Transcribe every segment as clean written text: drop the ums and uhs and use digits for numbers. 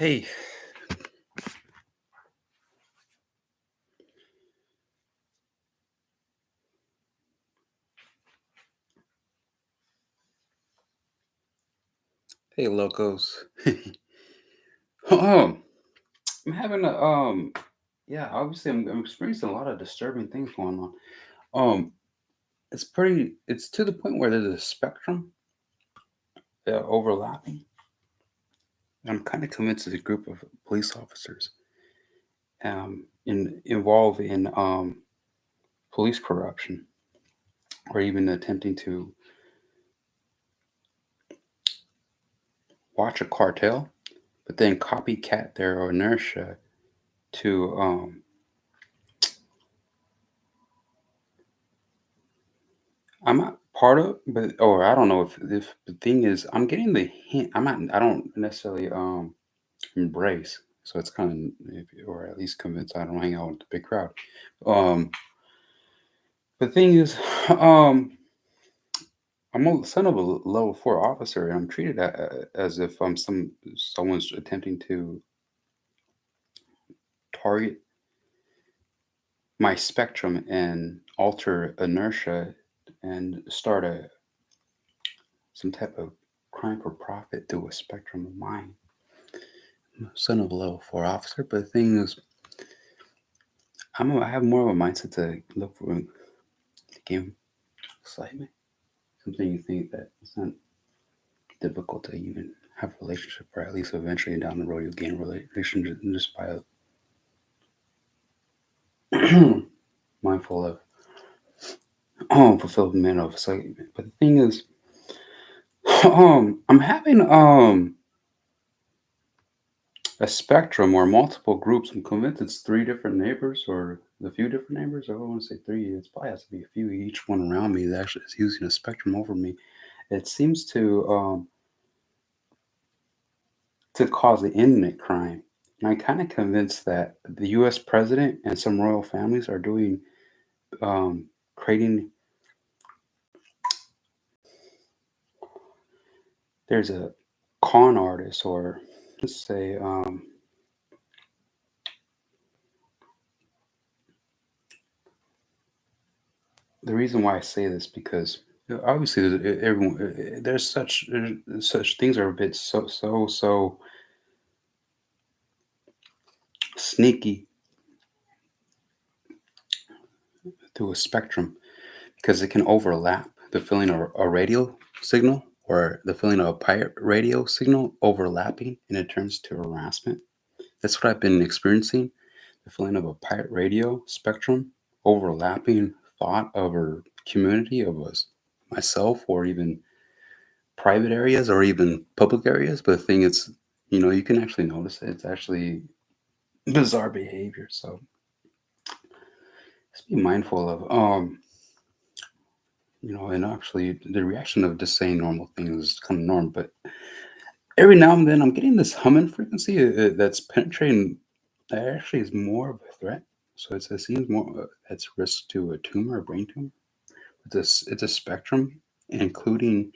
Hey, hey, locos. um, I'm having a yeah. Obviously, I'm experiencing a lot of disturbing things going on. Um, it's to the point where there's a spectrum overlapping. I'm kind of convinced there's a group of police officers involved in police corruption, or even attempting to watch a cartel, but then copycat their inertia to I'm not part of, but or I don't know if the thing is I'm getting the hint. I don't necessarily embrace. So it's kind of or at least convinced I don't hang out with the big crowd. Um, the thing is, um, I'm a son of a level 4 officer, and I'm treated as if I'm someone's attempting to target my spectrum and alter inertia and start some type of crime for profit through a spectrum of mine. Son of a level 4 officer, but the thing is, I have more of a mindset to look for the game excitement. Something you think that it's not difficult to even have a relationship, or at least eventually down the road you'll gain a relationship just by mindful of fulfillment of excitement. But the thing is, I'm having a spectrum or multiple groups. I'm convinced it's three different neighbors or a few different neighbors. I don't want to say three. It's probably has to be a few. Each one around me that actually is using a spectrum over me. It seems to cause the internet crime. And I'm kind of convinced that the U.S. president and some royal families are doing creating. There's a con artist, or let's say the reason why I say this because obviously everyone there's such things are a bit so sneaky through a spectrum because it can overlap the feeling of a radio signal or the feeling of a pirate radio signal overlapping and it turns to harassment. That's what I've been experiencing. The feeling of a pirate radio spectrum overlapping thought of a community of us, myself, or even private areas or even public areas. But the thing is, you can actually notice it. It's actually bizarre behavior. So just be mindful of, and actually the reaction of just saying normal things is kind of normal. But every now and then I'm getting this humming frequency that's penetrating that actually is more of a threat. So it seems more that's risk to a tumor, a brain tumor. It's a spectrum, including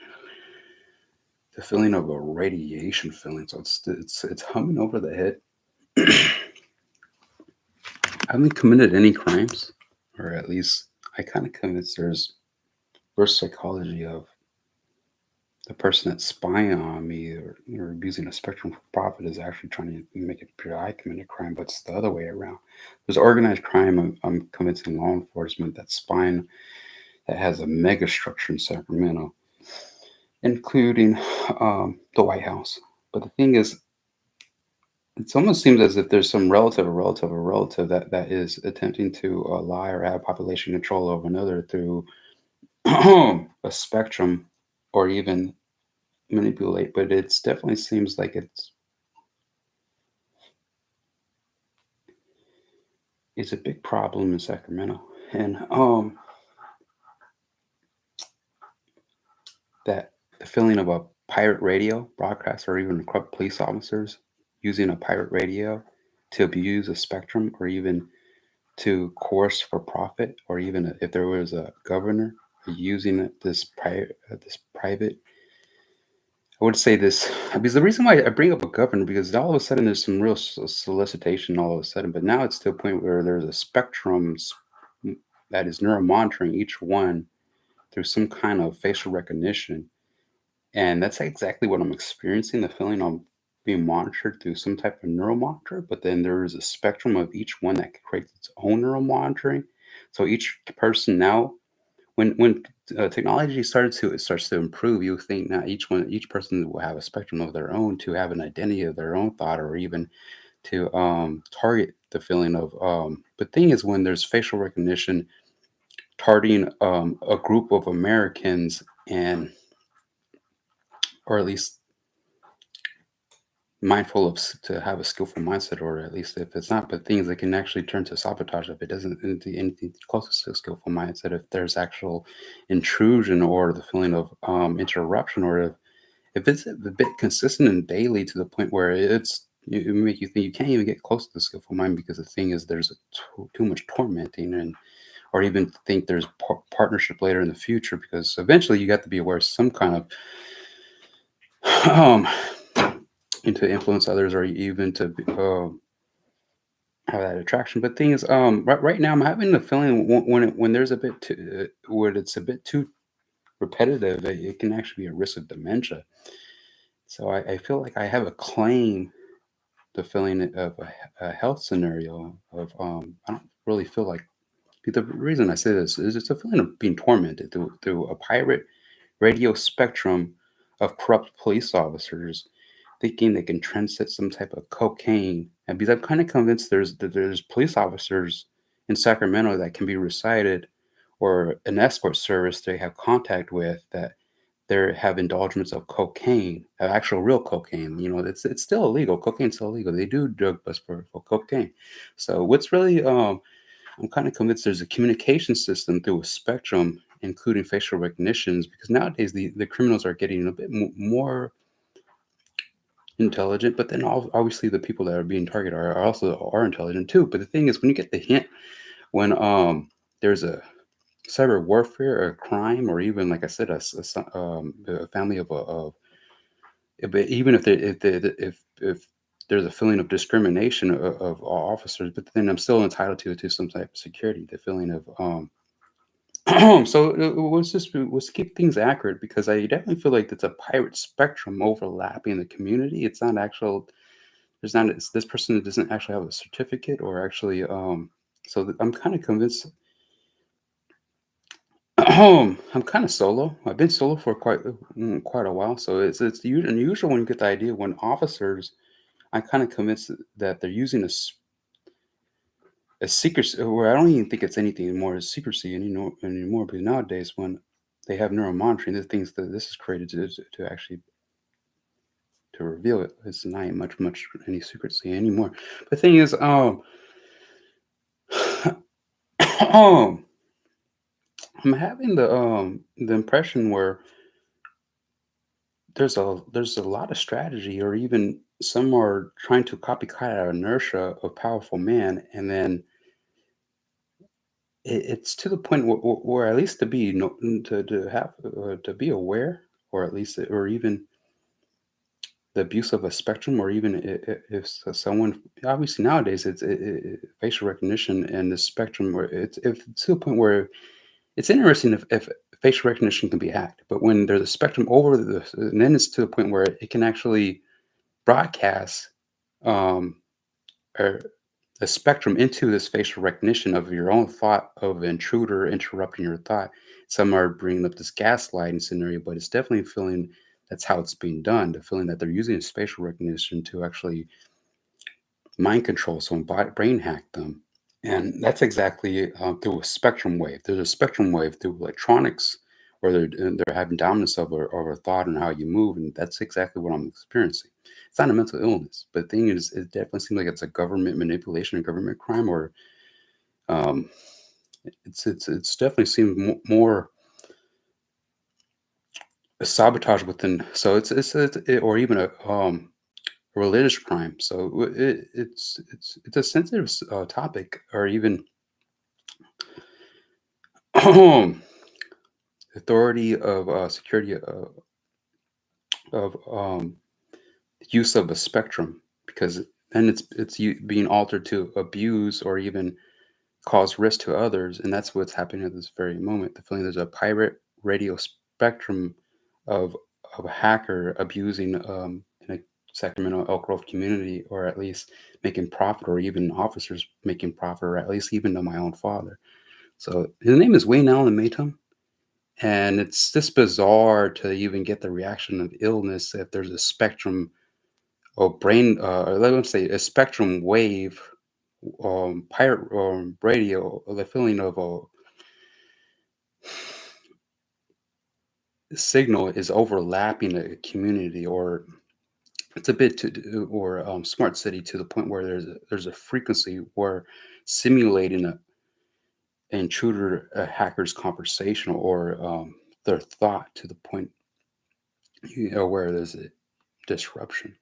the feeling of a radiation feeling. So it's humming over the head. I haven't committed any crimes, or at least I kind of convinced there's reverse psychology of the person that's spying on me or using a spectrum for profit is actually trying to make it appear I committed crime, but it's the other way around. There's organized crime. I'm convincing law enforcement that spying that has a mega structure in Sacramento, including the White House. But the thing is, it almost seems as if there's some relative that is attempting to lie or have population control over another through a spectrum or even manipulate. But it definitely seems like it's a big problem in Sacramento, and that the feeling of a pirate radio broadcast or even corrupt police officers using a pirate radio to abuse a spectrum or even to coerce for profit, or even if there was a governor using this private, I would say this because the reason why I bring up a governor because all of a sudden there's some real solicitation all of a sudden, but now it's to a point where there's a spectrum that is neuromonitoring each one through some kind of facial recognition. And that's exactly what I'm experiencing, the feeling I'm being monitored through some type of neural monitor, but then there is a spectrum of each one that creates its own neural monitoring. So each person now, when technology starts to improve, you think now each person will have a spectrum of their own to have an identity of their own thought, or even to target the feeling of. But thing is, when there's facial recognition targeting a group of Americans and or at least mindful of to have a skillful mindset, or at least if it's not, but things that can actually turn to sabotage if it doesn't into anything close to a skillful mindset. If there's actual intrusion or the feeling of interruption, or if it's a bit consistent and daily to the point where it make you think you can't even get close to the skillful mind because the thing is there's too much tormenting and or even think there's partnership later in the future because eventually you got to be aware of some kind of um and to influence others or even to have that attraction. But thing is, right now I'm having the feeling when there's a bit too, when it's a bit too repetitive, it can actually be a risk of dementia. So I feel like I have a claim the feeling of a health scenario of I don't really feel like the reason I say this is it's a feeling of being tormented through a pirate radio spectrum of corrupt police officers thinking they can transit some type of cocaine. And because I'm kind of convinced there's police officers in Sacramento that can be recited or an escort service they have contact with that they have indulgements of cocaine, actual real cocaine. You know, it's still illegal. Cocaine's still illegal. They do drug bust for cocaine. So what's really I'm kind of convinced there's a communication system through a spectrum, including facial recognitions, because nowadays the criminals are getting a bit more intelligent, but then obviously the people that are being targeted are also are intelligent too. But the thing is, when you get the hint, when there's a cyber warfare, a crime, or even like I said, a family of but even if if there's a feeling of discrimination of all officers, but then I'm still entitled to some type of security, the feeling of so let's keep things accurate because I definitely feel like it's a pirate spectrum overlapping the community. It's not actual there's not it's this person that doesn't actually have a certificate or actually I'm kind of convinced I'm kind of solo. I've been solo for quite a while, so it's unusual when you get the idea when officers. I'm kind of convinced that they're using a secrecy, where I don't even think it's anything more as secrecy anymore. Because nowadays, when they have neural monitoring, the things that this is created to actually to reveal it, it's not much any secrecy anymore. The thing is, um, I'm having the impression where there's a lot of strategy, or even some are trying to copycat our inertia of powerful man, and then it's to the point where at least to be no, to have to be aware, or at least or even the abuse of a spectrum, or even if someone obviously nowadays facial recognition and the spectrum, where it's if to the point where it's interesting if facial recognition can be hacked, but when there's a spectrum over and then it's to the point where it can actually broadcast um, or a spectrum into this facial recognition of your own thought of an intruder interrupting your thought. Some are bringing up this gaslighting scenario, but it's definitely feeling that's how it's being done. The feeling that they're using facial recognition to actually mind control someone, brain hack them. And that's exactly through a spectrum wave. There's a spectrum wave through electronics, where they're having dominance over a thought and how you move, and that's exactly what I'm experiencing. It's not a mental illness, but the thing is, it definitely seems like it's a government manipulation, a government crime, or um, it's definitely seems more a sabotage within. So or even a religious crime. So it's a sensitive topic, or even authority of security of use of a spectrum, because then it's being altered to abuse or even cause risk to others, and that's what's happening at this very moment. The feeling there's a pirate radio spectrum of a hacker abusing in a Sacramento Elk Grove community, or at least making profit, or even officers making profit, or at least even to my own father. So his name is Wayne Allen Matum, and it's just bizarre to even get the reaction of illness if there's a spectrum or brain, let me say a spectrum wave, pirate radio, the feeling of a signal is overlapping a community, or it's a bit to or smart city, to the point where there's a frequency where simulating an intruder, a hacker's conversation, or their thought, to the point, where there's a disruption.